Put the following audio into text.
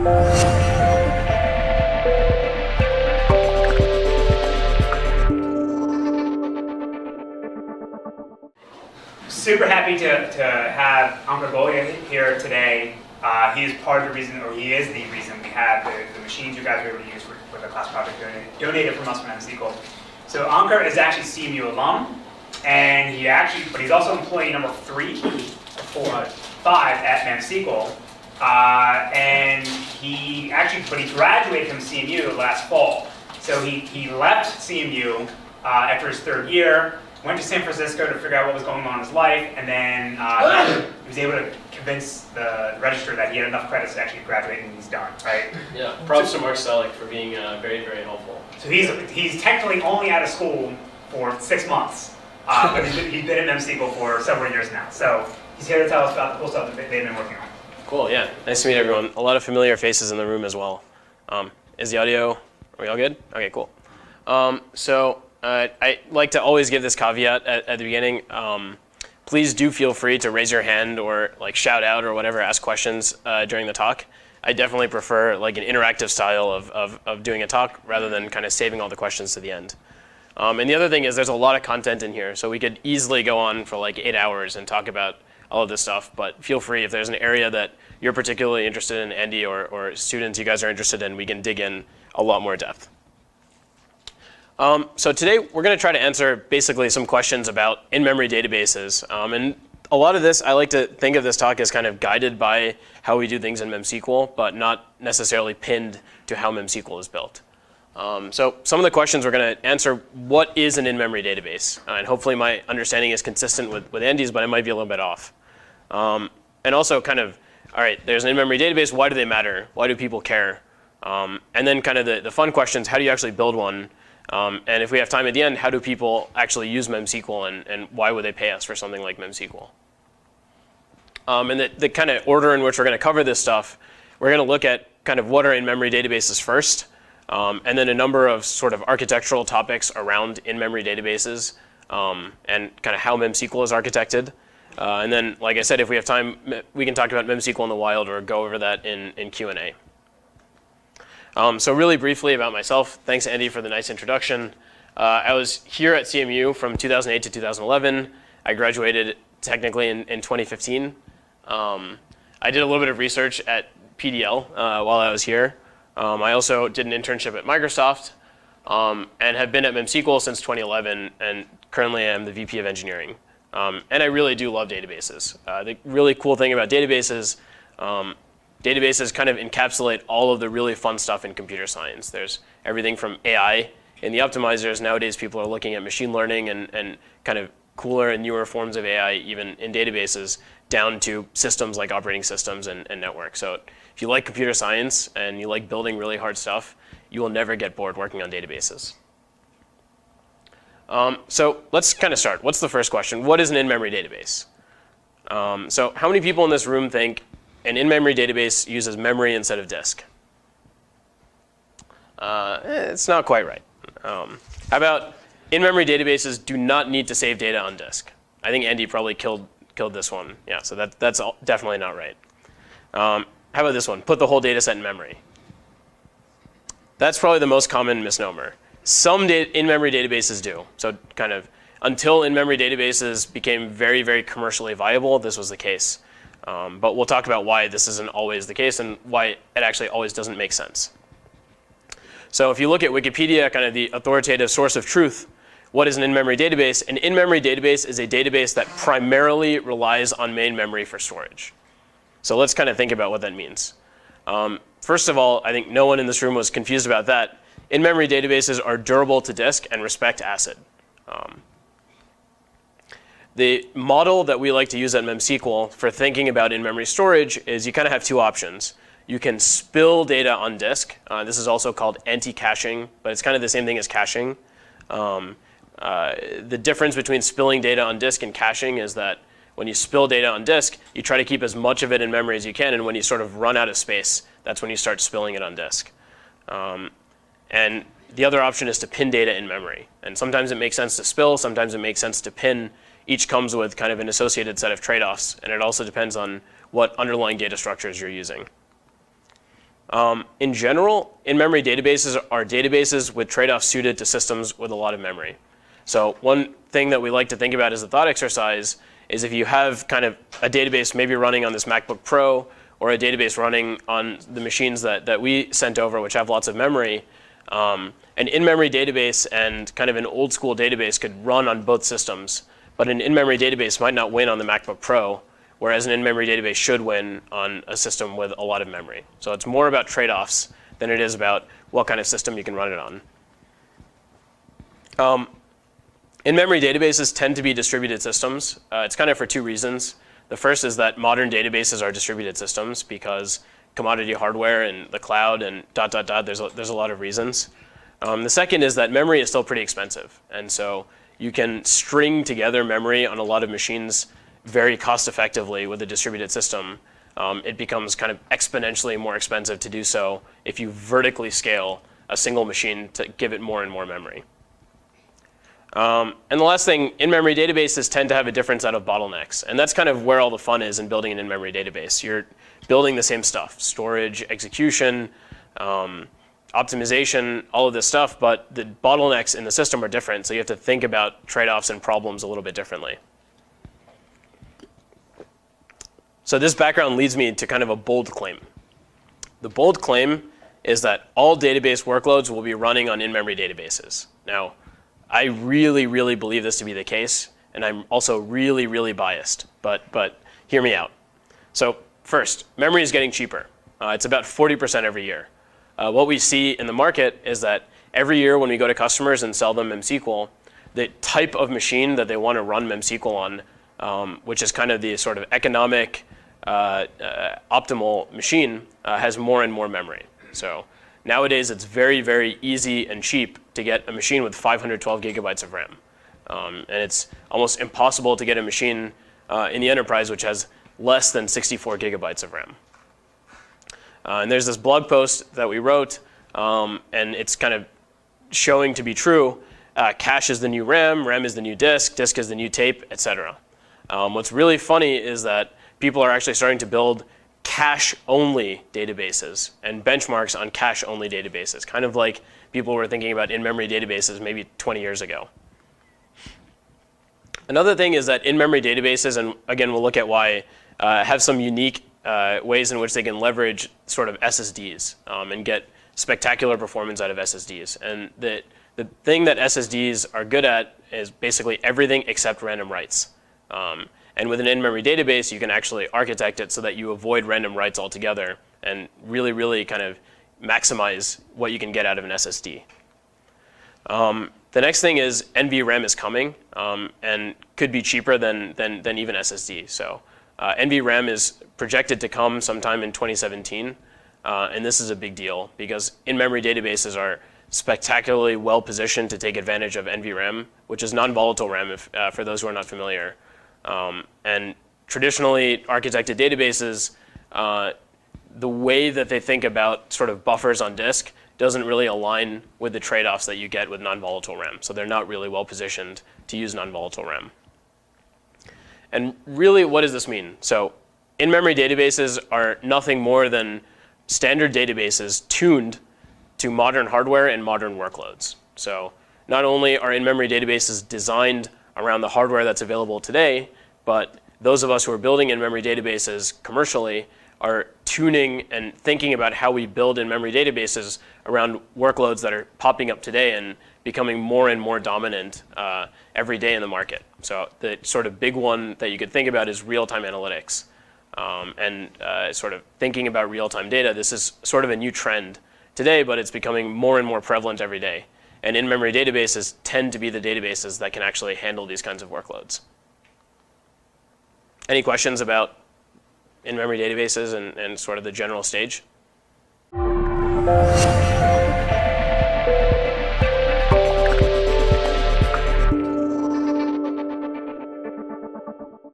Super happy to have Ankur Golia here today. He is part of the reason, or he is the reason we have the machines you guys were able to use for the class project donated from us from MSQL. So Ankur is actually CMU alum, and but he's also employee number 3 or 4, 5 at MemSQL. And but he graduated from CMU last fall. So he left CMU after his 3rd year, went to San Francisco to figure out what was going on in his life, and then he was able to convince the registrar that he had enough credits to actually graduate, and he's done, right? Yeah, props to Mark Selleck for being very, very helpful. So he's technically only out of school for 6 months, but he's been at MemSQL for several years now. So he's here to tell us about the cool stuff that they've been working on. Cool, yeah. Nice to meet everyone. A lot of familiar faces in the room as well. Is the audio, are we all good? Okay, cool. I like to always give this caveat at the beginning. Please do feel free to raise your hand or shout out or whatever, ask questions during the talk. I definitely prefer an interactive style of doing a talk rather than kind of saving all the questions to the end. And the other thing is there's a lot of content in here, so we could easily go on for 8 hours and talk about all of this stuff, but feel free if there's an area that you're particularly interested in, Andy, or students you guys are interested in, we can dig in a lot more depth. So today we're going to try to answer basically some questions about in-memory databases. And a lot of this, I like to think of this talk as kind of guided by how we do things in MemSQL, but not necessarily pinned to how MemSQL is built. So some of the questions we're going to answer: what is an in-memory database? And hopefully my understanding is consistent with Andy's, but it might be a little bit off. And also kind of, all right, there's an in-memory database. Why do they matter? Why do people care? And then kind of the fun questions: how do you actually build one? And if we have time at the end, how do people actually use MemSQL, and why would they pay us for something like MemSQL? And the kind of order in which we're going to cover this stuff, we're going to look at kind of what are in-memory databases first, and then a number of sort of architectural topics around in-memory databases, and kind of how MemSQL is architected. And then, like I said, if we have time, we can talk about MemSQL in the wild or go over that in Q&A. So really briefly about myself, thanks Andy for the nice introduction. I was here at CMU from 2008 to 2011. I graduated technically in 2015. I did a little bit of research at PDL while I was here. I also did an internship at Microsoft and have been at MemSQL since 2011, and currently I'm the VP of engineering. And I really do love databases. The really cool thing about databases, databases kind of encapsulate all of the really fun stuff in computer science. There's everything from AI in the optimizers. Nowadays, people are looking at machine learning and kind of cooler and newer forms of AI, even in databases, down to systems like operating systems and networks. So if you like computer science and you like building really hard stuff, you will never get bored working on databases. So let's kind of start. What's the first question? What is an in-memory database? So how many people in this room think an in-memory database uses memory instead of disk? It's not quite right. How about in-memory databases do not need to save data on disk? I think Andy probably killed this one. Yeah, so that's definitely not right. How about this one? Put the whole data set in memory. That's probably the most common misnomer. Some in-memory databases do. So kind of until in-memory databases became very, very commercially viable, this was the case. But we'll talk about why this isn't always the case and why it actually always doesn't make sense. So if you look at Wikipedia, kind of the authoritative source of truth, what is an in-memory database? An in-memory database is a database that primarily relies on main memory for storage. So let's kind of think about what that means. First of all, I think no one in this room was confused about that. In-memory databases are durable to disk and respect ACID. The model that we like to use at MemSQL for thinking about in-memory storage is you kind of have two options. You can spill data on disk. This is also called anti-caching, but it's kind of the same thing as caching. The difference between spilling data on disk and caching is that when you spill data on disk, you try to keep as much of it in memory as you can, and when you sort of run out of space, that's when you start spilling it on disk. And the other option is to pin data in memory. And sometimes it makes sense to spill, sometimes it makes sense to pin. Each comes with kind of an associated set of trade-offs, and it also depends on what underlying data structures you're using. In general, in-memory databases are databases with trade-offs suited to systems with a lot of memory. So one thing that we like to think about as a thought exercise is if you have kind of a database maybe running on this MacBook Pro or a database running on the machines that we sent over, which have lots of memory, an in-memory database and kind of an old school database could run on both systems, but an in-memory database might not win on the MacBook Pro, whereas an in-memory database should win on a system with a lot of memory. So it's more about trade-offs than it is about what kind of system you can run it on. In-memory databases tend to be distributed systems. It's kind of for two reasons. The first is that modern databases are distributed systems because commodity hardware and the cloud and ... there's a lot of reasons. The second is that memory is still pretty expensive. And so you can string together memory on a lot of machines very cost effectively with a distributed system. It becomes kind of exponentially more expensive to do so if you vertically scale a single machine to give it more and more memory. And the last thing, in-memory databases tend to have a different set of bottlenecks. And that's kind of where all the fun is in building an in-memory database. You're building the same stuff, storage, execution, optimization, all of this stuff, but the bottlenecks in the system are different. So you have to think about trade-offs and problems a little bit differently. So this background leads me to kind of a bold claim. The bold claim is that all database workloads will be running on in-memory databases. Now, I really, really believe this to be the case, and I'm also really, really biased, but hear me out. So first, memory is getting cheaper. It's about 40% every year. What we see in the market is that every year when we go to customers and sell them MemSQL, the type of machine that they want to run MemSQL on, which is kind of the sort of economic, optimal machine, has more and more memory. So nowadays, it's very, very easy and cheap to get a machine with 512 gigabytes of RAM. And it's almost impossible to get a machine in the enterprise which has less than 64 gigabytes of RAM. And there's this blog post that we wrote, and it's kind of showing to be true. Cache is the new RAM, RAM is the new disk is the new tape, etc. What's really funny is that people are actually starting to build cache-only databases and benchmarks on cache-only databases, kind of like people were thinking about in-memory databases maybe 20 years ago. Another thing is that in-memory databases, and again, we'll look at why, have some unique ways in which they can leverage sort of SSDs and get spectacular performance out of SSDs. And the thing that SSDs are good at is basically everything except random writes. And with an in-memory database, you can actually architect it so that you avoid random writes altogether and really, really kind of maximize what you can get out of an SSD. The next thing is NVRAM is coming and could be cheaper than even SSD. So NVRAM is projected to come sometime in 2017. And this is a big deal because in-memory databases are spectacularly well positioned to take advantage of NVRAM, which is non-volatile RAM for those who are not familiar. And traditionally architected databases, the way that they think about sort of buffers on disk doesn't really align with the trade-offs that you get with non-volatile RAM. So they're not really well positioned to use non-volatile RAM. And really, what does this mean? So in-memory databases are nothing more than standard databases tuned to modern hardware and modern workloads. So not only are in-memory databases designed around the hardware that's available today, but those of us who are building in-memory databases commercially are tuning and thinking about how we build in-memory databases around workloads that are popping up today and becoming more and more dominant every day in the market. So the sort of big one that you could think about is real-time analytics. And sort of thinking about real-time data, this is sort of a new trend today, but it's becoming more and more prevalent every day. And in-memory databases tend to be the databases that can actually handle these kinds of workloads. Any questions about in-memory databases and sort of the general stage?